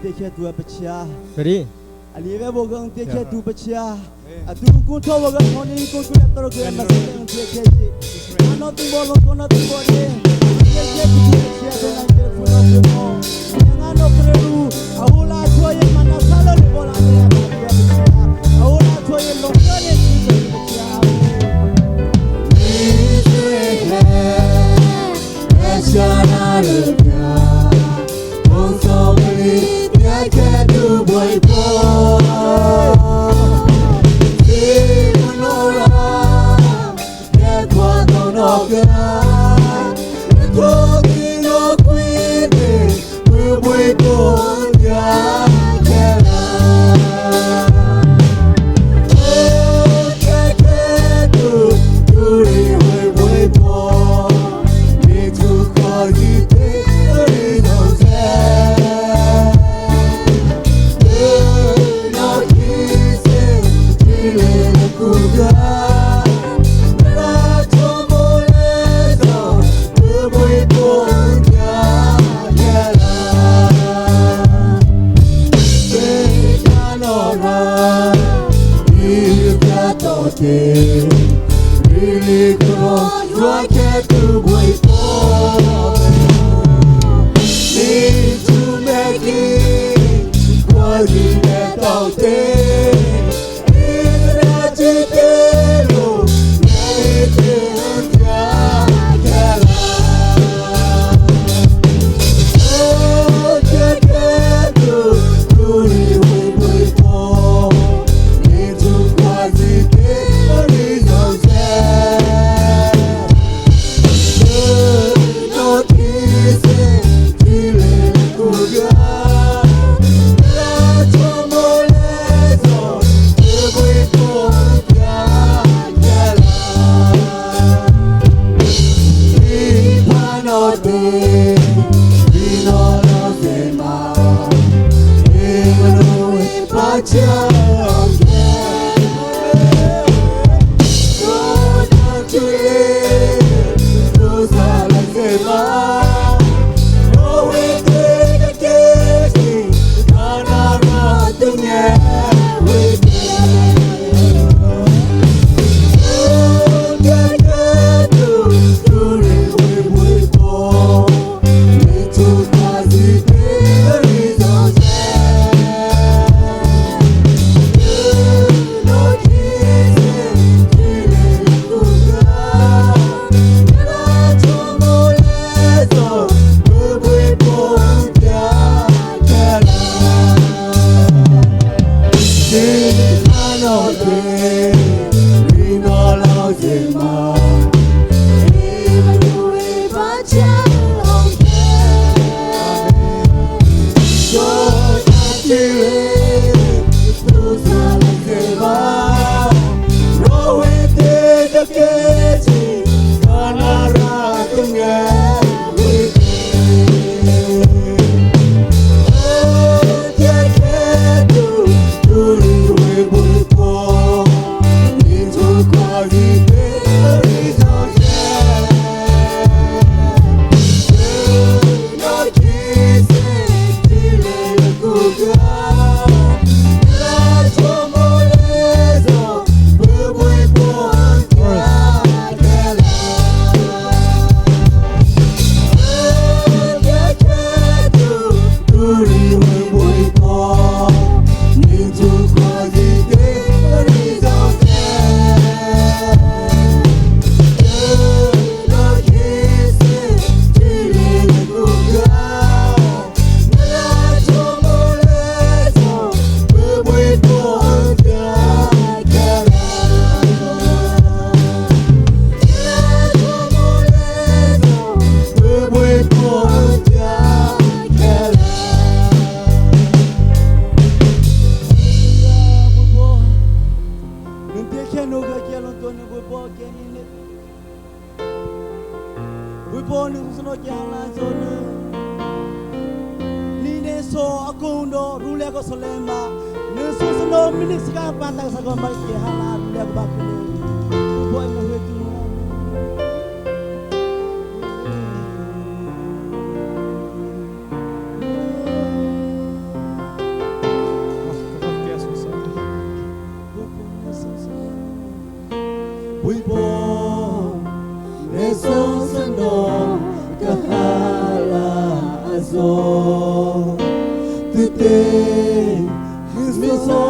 teke tu apacha. Ready? Alive bogang teke tu apacha. Atu kunto bogang koni kunto yatoro ke masang teke ji. Nothing bolong nothing boleh. Teke tu apacha dengan telefon aku. Jangan no perlu. Ahula choye mana salo ni bola ni apacha. Ahula choye lokale ni apacha. Really good, you can't do wait for need to make it, cause you let out there. Even at you there, let it down, oh, can't do it, wait for need to cause it there. we born Nesons no kahala azor today is no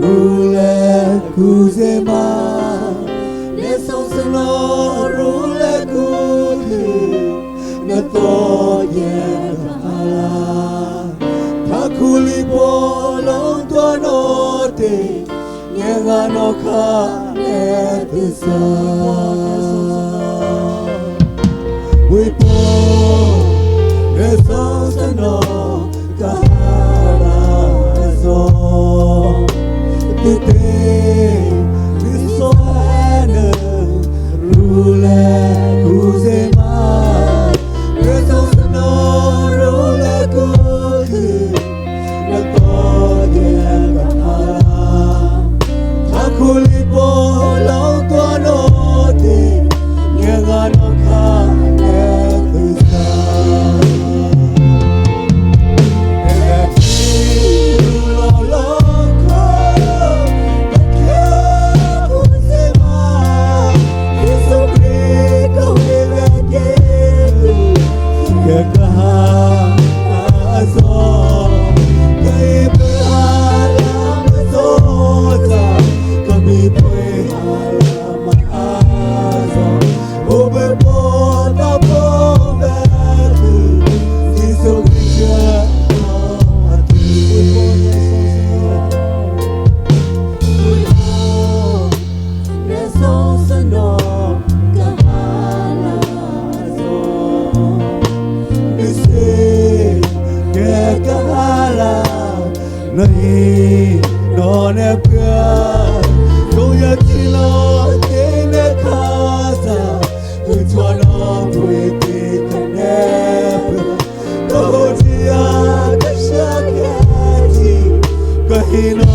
rule kuzema Nesons no rule kuzi na toye kahala takuli bolong tonote Nyanga no ka etisa We born Nesons no kahara zo Today we so ane rule kuzema Nesons no rule kuzi na toye kahara Kuli bolong tonote Nyanga no ka etisa Nahi no ne pyar to ya chilo tene khasa tu chwana pwe te kane to jiya kasha kati kahi no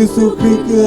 Yesus Kristus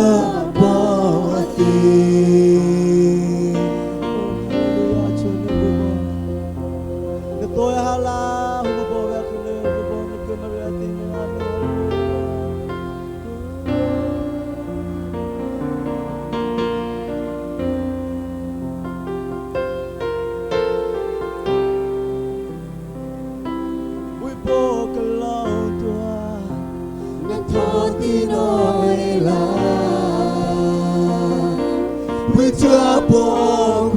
with your boy,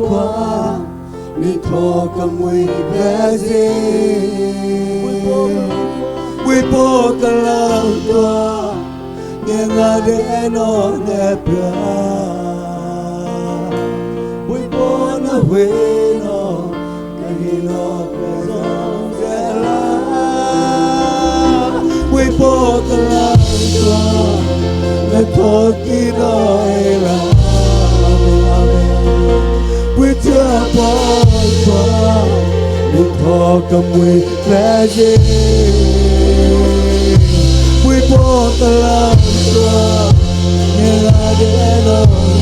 we talk and we blessing. We both love, never then on the blood. We born away, no, can you not present the we both love, the talking oil. With your boy, we talk and we blessing. We both love, never then on